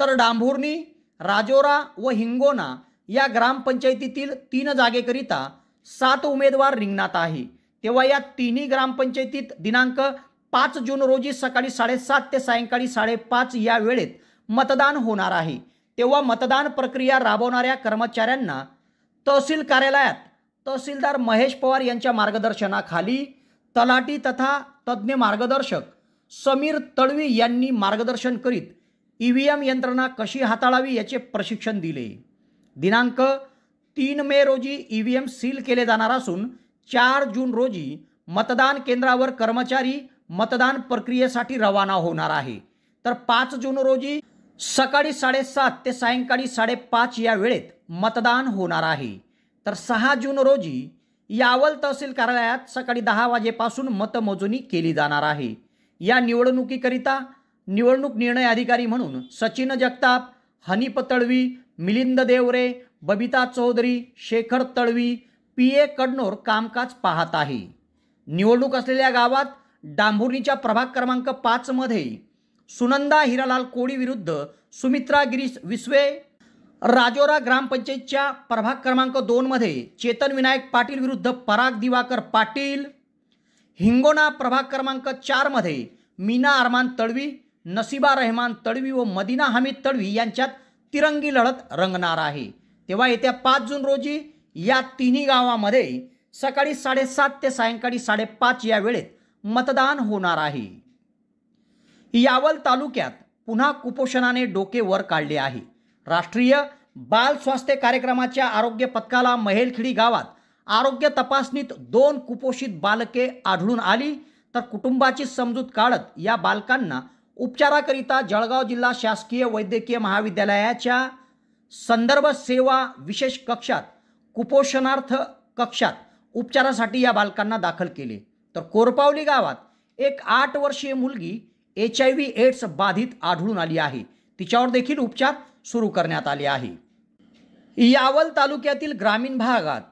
तर डांभुर्णी, राजोरा व हिंगोना या ग्रामपंचायतीतील 3 जागेकरिता 7 उमेदवार रिंगणात आहे. तेव्हा या तिन्ही ग्रामपंचायतीत दिनांक 5 जून रोजी सकाळी 7:30 ते सायंकाळी 5:30 या वेळेत मतदान होणार आहे. तेव्हा मतदान प्रक्रिया राबवणाऱ्या कर्मचाऱ्यांना तहसील कार्यालयात तहसीलदार महेश पवार यांच्या मार्गदर्शनाखाली तलाठी तथा तज्ज्ञ मार्गदर्शक समीर तडवी यांनी मार्गदर्शन करीत EVM यंत्रणा कशी हाताळावी याचे प्रशिक्षण दिले. दिनांक 3 मे रोजी EVM सील केले जाणार असून 4 जून रोजी मतदान केंद्रावर कर्मचारी मतदान प्रक्रियेसाठी रवाना होणार आहे. तर 5 जून रोजी सकाळी 7:30 ते सायंकाळी 5:30 या वेळेत मतदान होणार आहे. तर 6 जून रोजी यावल तहसील कार्यालयात सकाळी 10 वाजेपासून मतमोजणी केली जाणार आहे. या निवडणुकीकरिता निवडणूक निर्णय अधिकारी म्हणून सचिन जगताप, हनीफ तळवी, मिलिंद देवरे, बबिता चौधरी, शेखर तळवी, PA कडनोर कामकाज पाहत आहे. निवडणूक असलेल्या गावात डांभुर्णीच्या प्रभाग क्रमांक 5 मध्ये सुनंदा हिरालाल कोळी विरुद्ध सुमित्रा गिरीश विसवे, राजोरा ग्रामपंचायतच्या प्रभाग क्रमांक 2 मध्ये चेतन विनायक पाटील विरुद्ध पराग दिवाकर पाटील, हिंगोना प्रभाग क्रमांक 4 मध्ये मीना अरमान तळवी, नसीबा रहमान तळवी व मदिना हमीद तळवी यांच्यात तिरंगी लढत रंगणार आहे. तेव्हा येत्या 5 जून रोजी या तिन्ही गावामध्ये सकाळी 7:30 ते सायंकाळी 5:30 या वेळेत मतदान होणार आहे. यावल तालुक्यात पुन्हा कुपोषणाने डोके वर काढले आहे. राष्ट्रीय बाल स्वास्थ्य कार्यक्रमाच्या आरोग्य पथकाला महेलखेडी गावात आरोग्य तपासणीत 2 कुपोषित बालके आढळून आली, तर कुटुंबाची समजूत काढत या बालकांना उपचाराकरिता जळगाव जिल्हा शासकीय वैद्यकीय महाविद्यालयाच्या संदर्भ सेवा विशेष कक्षात कुपोषणार्थ कक्षात उपचारासाठी या बालकांना दाखल केले। तर कोरपावली गावात एक 8 वर्षीय मुलगी HIV एड्स बाधित आढळून आली आहे। तिच्यावर देखील उपचार सुरू करण्यात आले आहे। यावल तालुक्यातील ग्रामीण भागात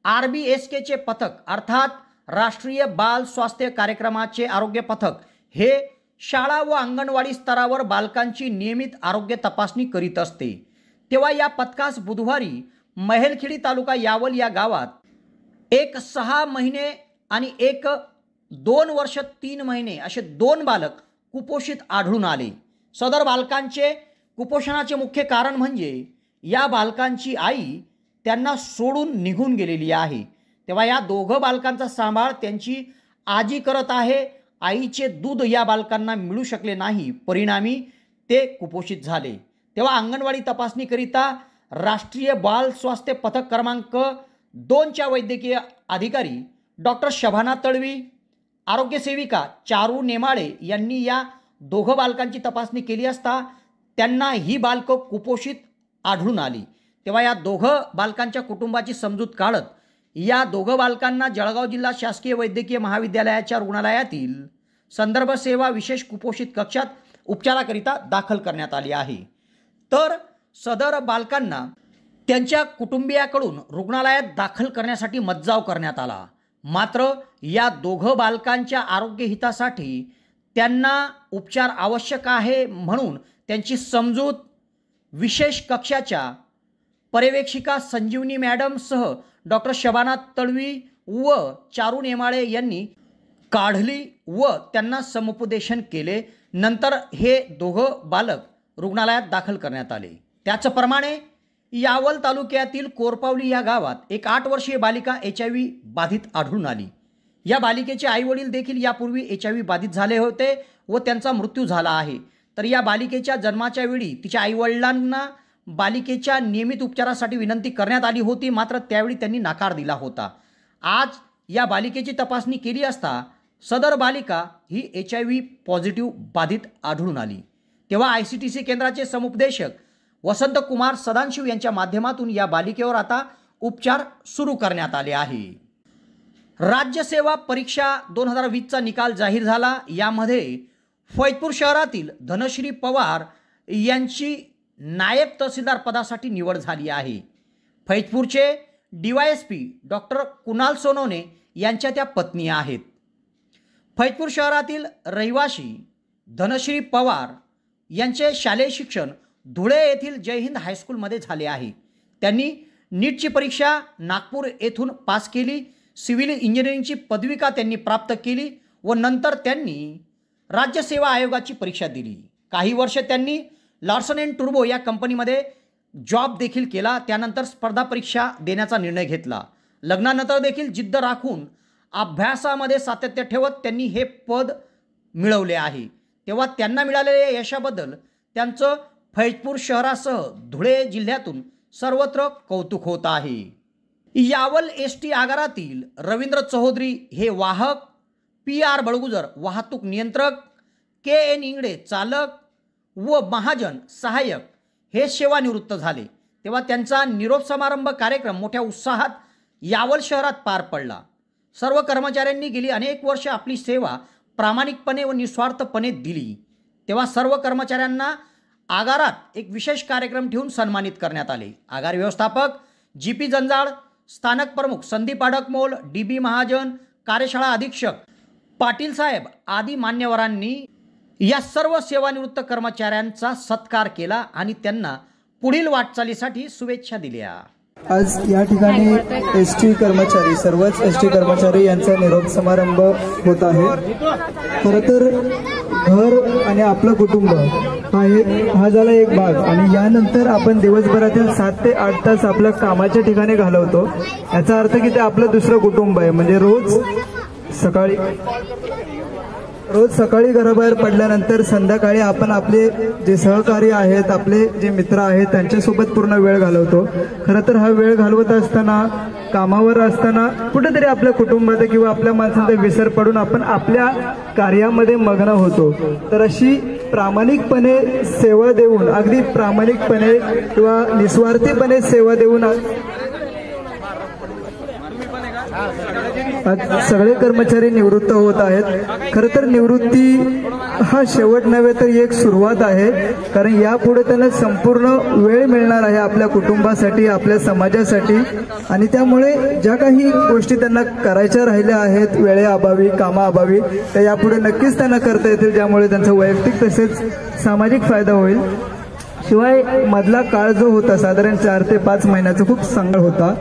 RBSKचे पथक अर्थात राष्ट्रीय बाल स्वास्थ्य कार्यक्रमाचे आरोग्य पथक हे शाळा व अंगणवाडी स्तरावर बालकांची नियमित आरोग्य तपासणी करीत असते। तेव्हा या पथकास बुधवारी महेलखेडी तालुका यावल या गावात एक 6 महिने आणि एक 2 वर्ष 3 महिने असे 2 बालक कुपोषित आढळून आले। सदर बालकांचे कुपोषणाचे मुख्य कारण म्हणजे या बालकांची आई त्यांना सोडून निघून गेलेली आहे। तेव्हा या दोघं बालकांचा सांभाळ त्यांची आजी करत आहे। आईचे दूध या बालकांना मिळू शकले नाही, परिणामी ते कुपोषित झाले। तेव्हा अंगणवाडी तपासणीकरिता राष्ट्रीय बाल स्वास्थ्य पथक क्रमांक 2च्या वैद्यकीय अधिकारी डॉक्टर शभाना तळवी, आरोग्य सेविका चारू नेमाळे यांनी या दोघं बालकांची तपासणी केली असता त्यांना ही बालकं कुपोषित आढळून आली। तेव्हा या दोघं बालकांच्या कुटुंबाची समजूत काढत या दोघं बालकांना जळगाव जिल्हा शासकीय वैद्यकीय महाविद्यालयाच्या रुग्णालयातील संदर्भ सेवा विशेष कुपोषित कक्षात उपचाराकरिता दाखल करण्यात आले आहे। तर सदर बालकांना त्यांच्या कुटुंबियाकडून रुग्णालयात दाखल करण्यासाठी मज्जाव करण्यात आला। मात्र या दोघं बालकांच्या आरोग्य हितासाठी त्यांना उपचार आवश्यक आहे म्हणून त्यांची समजूत विशेष कक्षाच्या पर्यवेक्षिका संजीवनी मॅडमसह डॉक्टर शबाना तळवी व चारू नेमाळे यांनी काढली व त्यांना समुपदेशन केले। नंतर हे दोघं बालक रुग्णालयात दाखल करण्यात आले। त्याचप्रमाणे यावल तालुक्यातील कोरपावली या गावात एक 8 वर्षीय बालिका HIV बाधित आढळून आली। या बालिकेचे आईवडील देखील यापूर्वी HIV बाधित झाले होते व त्यांचा मृत्यू झाला आहे। तर या बालिकेच्या जन्माच्या वेळी तिच्या आईवडिलांना बालिकेच्या नियमित उपचारासाठी विनंती करण्यात आली होती, मात्र त्यावेळी त्यांनी नकार दिला होता। आज या बालिकेची तपासणी केली असता सदर बालिका ही HIV पॉझिटिव्ह बाधित आढळून आली। तेव्हा ICTC केंद्राचे समुपदेशक वसंत कुमार सदाशिव यांच्या माध्यमातून या बालिकेवर आता उपचार सुरू करण्यात आले आहे। राज्यसेवा परीक्षा 2020चा निकाल जाहीर झाला। यामध्ये फैजपूर शहरातील धनश्री पवार यांची नायब तहसीलदार पदासाठी निवड झाली आहे। फैजपूरचे DYSP डॉक्टर कुणाल सोनवणे यांच्या त्या पत्नी आहेत। फैजपूर शहरातील रहिवासी धनश्री पवार यांचे शालेय शिक्षण धुळे येथील जय हिंद हायस्कूलमध्ये झाले आहे। त्यांनी नीटची परीक्षा नागपूर येथून पास केली। सिव्हिल इंजिनिअरिंगची पदविका त्यांनी प्राप्त केली व नंतर त्यांनी राज्य सेवा आयोगाची परीक्षा दिली। काही वर्ष त्यांनी लार्सन अँड टुर्बो या कंपनीमध्ये जॉब देखील केला। त्यानंतर स्पर्धा परीक्षा देण्याचा निर्णय घेतला। लग्नानंतर देखील जिद्द राखून अभ्यासामध्ये सातत्य ठेवत त्यांनी हे पद मिळवले आहे। तेव्हा त्यांना मिळालेल्या यशाबद्दल त्यांचं फैजपूर शहरासह धुळे जिल्ह्यातून सर्वत्र कौतुक होत आहे। यावल ST आगारातील रवींद्र चौधरी हे वाहक, PR बळगुजर वाहतूक नियंत्रक, KN इंगडे चालक व महाजन सहाय्यक हे सेवानिवृत्त झाले। तेव्हा त्यांचा निरोप समारंभ कार्यक्रम मोठ्या उत्साहात यावल शहरात पार पडला। सर्व कर्मचाऱ्यांनी गेली अनेक वर्ष आपली सेवा प्रामाणिकपणे व निस्वार्थपणे दिली। तेव्हा सर्व कर्मचाऱ्यांना आगारात एक विशेष कार्यक्रम ठेवून सन्मानित करण्यात आले। आगार व्यवस्थापक GP जंजाळ, स्थानक प्रमुख संदीप अडकमोल, DB महाजन, कार्यशाळा अधीक्षक पाटील साहेब आदी मान्यवरांनी या सर्व सेवानिवृत्त कर्मचाऱ्यांचा सत्कार केला आणि त्यांना पुढील वाटचालीसाठी शुभेच्छा दिल्या। आज या ठिकाणी ST कर्मचारी, सर्वच ST कर्मचारी यांचा निरोप समारंभ होत आहे। खरं तर घर आणि आपलं कुटुंब हा झाला एक भाग आणि यानंतर आपण दिवसभरातील 7 ते 8 तास आपल्या कामाच्या ठिकाणी घालवतो। याचा अर्थ की ते आपलं दुसरं कुटुंब आहे। म्हणजे रोज सकाळी घराबाहेर पडल्यानंतर संध्याकाळी आपण आपले जे सहकारी आहेत, आपले जे मित्र आहेत त्यांच्यासोबत पूर्ण वेळ घालवतो। खरं तर हा वेळ घालवत असताना, कामावर असताना कुठेतरी आपल्या कुटुंबाचा किंवा आपल्या माणसांचा विसर पडून आपण आपल्या कार्यामध्ये मग्न होतो। तर अशी प्रामाणिकपणे सेवा देऊन, अगदी प्रामाणिकपणे किंवा निस्वार्थीपणे सेवा देऊन आज सगळे कर्मचारी निवृत्त होत आहेत. खरं तर निवृत्ती हा शेवट नव्हे तर एक सुरुवात आहे, कारण यापुढे त्यांना संपूर्ण वेळ मिळणार आहे आपल्या कुटुंबासाठी, आपल्या समाजासाठी. आणि त्यामुळे ज्या काही गोष्टी त्यांना करायच्या राहिल्या आहेत वेळेअभावी, कामाअभावी, त्या यापुढे नक्कीच त्यांना करता येतील, ज्यामुळे त्यांचा वैयक्तिक तसेच सामाजिक फायदा होईल. शिवाय मधला काळ जो होता साधारण 4 ते 5 महिन्याचा खूप संघर्ष होता.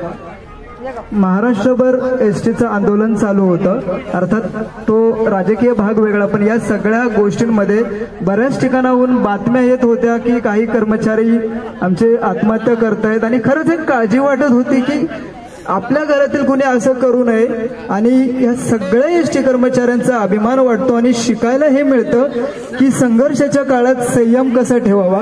महाराष्ट्रभर एसटीचं आंदोलन चालू होतं. अर्थात तो राजकीय भाग वेगळा, पण या सगळ्या गोष्टींमध्ये बऱ्याच ठिकाणाहून बातम्या येत होत्या की काही कर्मचारी आमचे आत्महत्या करतायत. आणि खरंच एक काळजी वाटत होती की आपल्या घरातील कोणी असं करू नये. आणि या सगळ्या एसटी कर्मचाऱ्यांचा अभिमान वाटतो आणि शिकायला हे मिळतं की संघर्षाच्या काळात संयम कसा ठेवावा.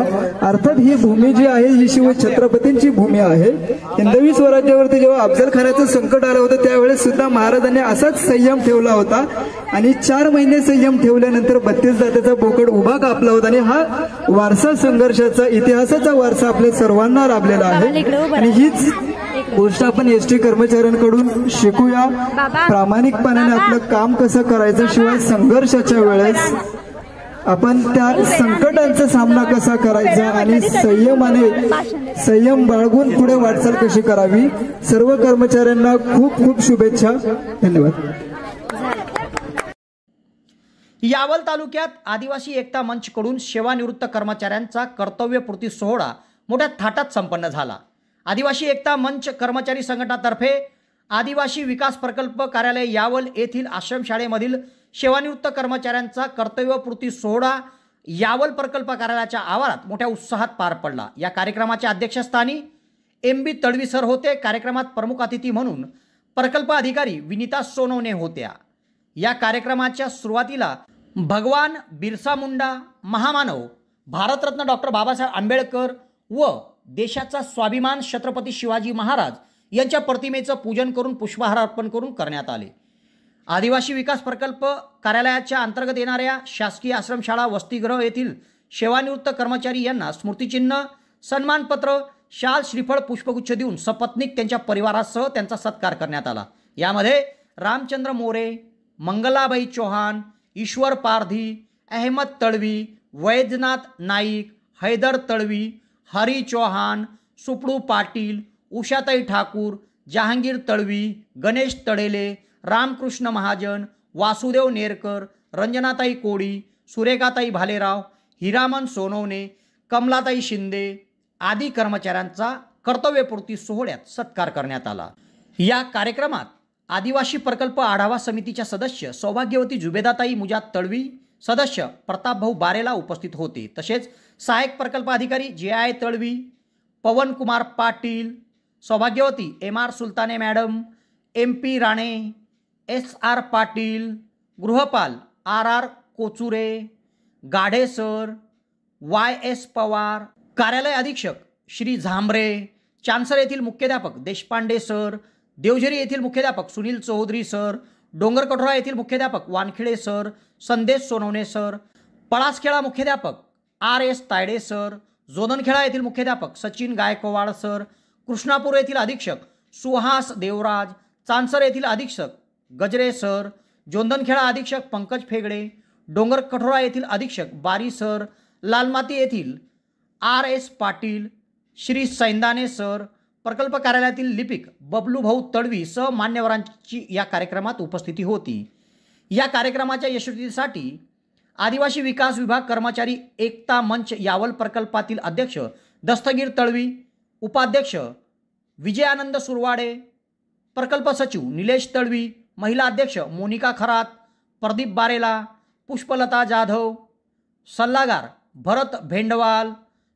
अर्थात ही भूमी जी आहे ही शिवछत्रपतींची भूमी आहे. हिंदवी स्वराज्यावरती जेव्हा अफजल खानाचं संकट आलं होतं त्यावेळेस सुद्धा महाराजांनी असाच संयम ठेवला होता. आणि 4 महिने संयम ठेवल्यानंतर 32 जातीचा बोकड उभा कापला होता. आणि हा वारसा, संघर्षाचा, इतिहासाचा वारसा आपल्या सर्वांना लाभलेला आहे. आणि हीच गोष्ट आपण एसटी कर्मचाऱ्यांकडून शिकूया. प्रामाणिकपणाने आपलं काम कसं करायचं, शिवाय संघर्षाच्या वेळेस आपण त्या संकटांचा सामना कसा करायचा आणि संयम बाळगून पुढे वाटचाल कशी करावी. सर्व कर्मचाऱ्यांना खूप खूप शुभेच्छा. धन्यवाद. यावल तालुक्यात आदिवासी एकता मंच कडून सेवानिवृत्त कर्मचाऱ्यांचा कर्तव्यपूर्ती सोहळा मोठ्या थाटात संपन्न झाला. आदिवासी एकता मंच कर्मचारी संघटनातर्फे आदिवासी विकास प्रकल्प कार्यालय यावल येथील आश्रमशाळेमधील सेवानिवृत्त कर्मचाऱ्यांचा कर्तव्यपूर्ती सोहळा यावल प्रकल्प कार्यालयाच्या आवारात मोठ्या उत्साहात पार पडला. या कार्यक्रमाच्या अध्यक्षस्थानी MB तळवी सर होते. कार्यक्रमात प्रमुख अतिथी म्हणून प्रकल्प अधिकारी विनीता सोनवणे होत्या. या कार्यक्रमाच्या सुरुवातीला भगवान बिरसा मुंडा, महामानव, भारतरत्न डॉक्टर बाबासाहेब आंबेडकर व देशाचा स्वाभिमान छत्रपती शिवाजी महाराज यांच्या प्रतिमेचं पूजन करून पुष्पहार अर्पण करून करण्यात आले. आदिवासी विकास प्रकल्प कार्यालयाच्या अंतर्गत येणाऱ्या शासकीय आश्रमशाळा वसतिगृह येथील सेवानिवृत्त कर्मचारी यांना स्मृतिचिन्ह, सन्मानपत्र, शाल, श्रीफळ, पुष्पगुच्छ देऊन सपत्नीक त्यांच्या परिवारासह त्यांचा सत्कार करण्यात आला. यामध्ये रामचंद्र मोरे, मंगलाबाई चौहान, ईश्वर पारधी, अहमद तळवी, वैद्यनाथ नाईक, हैदर तळवी, हरी चौहान, सुपडू पाटील, उषाताई ठाकूर, जहांगीर तळवी, गणेश तळेले, रामकृष्ण महाजन, वासुदेव नेरकर, रंजनाताई कोळी, सुरेखाताई भालेराव, हिरामन सोनवणे, कमलाताई शिंदे आदी कर्मचाऱ्यांचा कर्तव्यपूर्ती सोहळ्यात सत्कार करण्यात आला. या कार्यक्रमात आदिवासी प्रकल्प आढावा समितीच्या सदस्य सौभाग्यवती जुबेदाताई मुजाद तळवी, सदस्य प्रतापभाऊ बारेला उपस्थित होते. तसेच सहाय्यक प्रकल्प अधिकारी JI तळवी, पवन कुमार पाटील, सौभाग्यवती MR Sultane madam, MP Rane, SR Patil, गृहपाल RR Kochure, Gadhe sir, YS Pawar, कार्यालय अधीक्षक श्री झांबरे, चांसर येथील मुख्याध्यापक देशपांडे सर, देवझरी येथील मुख्याध्यापक सुनील चौधरी सर, डोंगरकठोरा येथील मुख्याध्यापक वानखेडे सर, संदेश सोनवणे सर, पळासखेडा मुख्याध्यापक RS तायडे सर, जोधनखेडा येथील मुख्याध्यापक सचिन गायकवाड सर, कृष्णापूर येथील अधीक्षक सुहास देवराज, चांसर येथील अधीक्षक गजरे सर, जोंधनखेडा अधीक्षक पंकज फेगडे, डोंगरकठोरा येथील अधीक्षक बारी सर, लालमाती येथील RS पाटील, श्री सैंदाने सर, प्रकल्प कार्यालयातील लिपिक बबलू भाऊ तळवी सह मान्यवरांची या कार्यक्रमात उपस्थिती होती. या कार्यक्रमाच्या यशस्वीसाठी आदिवासी विकास विभाग कर्मचारी एकता मंच यावल प्रकल्पातील अध्यक्ष दस्तगीर तळवी, उपाध्यक्ष विजयानंद सुरवाडे, प्रकल्प सचिव निलेश तळवी, महिला अध्यक्ष मोनिका खरात, प्रदीप बारेला, पुष्पलता जाधव, सल्लागार भरत भेंडवाल,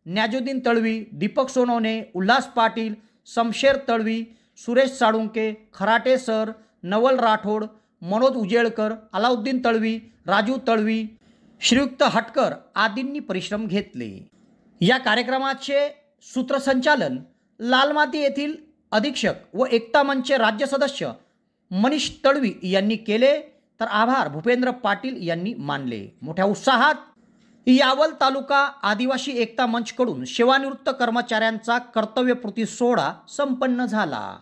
न्याजुद्दीन तळवी, दीपक सोनवणे, उल्हास पाटील, शमशेर तळवी, सुरेश साळुंके, खराटे सर, नवल राठोड, मनोज उजेळकर, अलाउद्दीन तळवी, राजू तळवी, श्रीयुक्त हटकर आदींनी परिश्रम घेतले. या कार्यक्रमाचे सूत्रसंचालन लालमाती येथील अधीक्षक व एकता मंचचे राज्य सदस्य मनीष तळवी यांनी केले, तर आभार भूपेंद्र पाटील यांनी मानले. मोठ्या उत्साहात यावल तालुका आदिवासी एकता मंचकडून सेवानिवृत्त कर्मचाऱ्यांचा कर्तव्यपूर्ती सोहळा संपन्न झाला.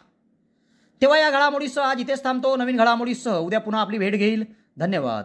तेव्हा या घडामोडीसह आज इथेच थांबतो. नवीन घडामोडीसह उद्या पुन्हा आपली भेट घेईल. धन्यवाद.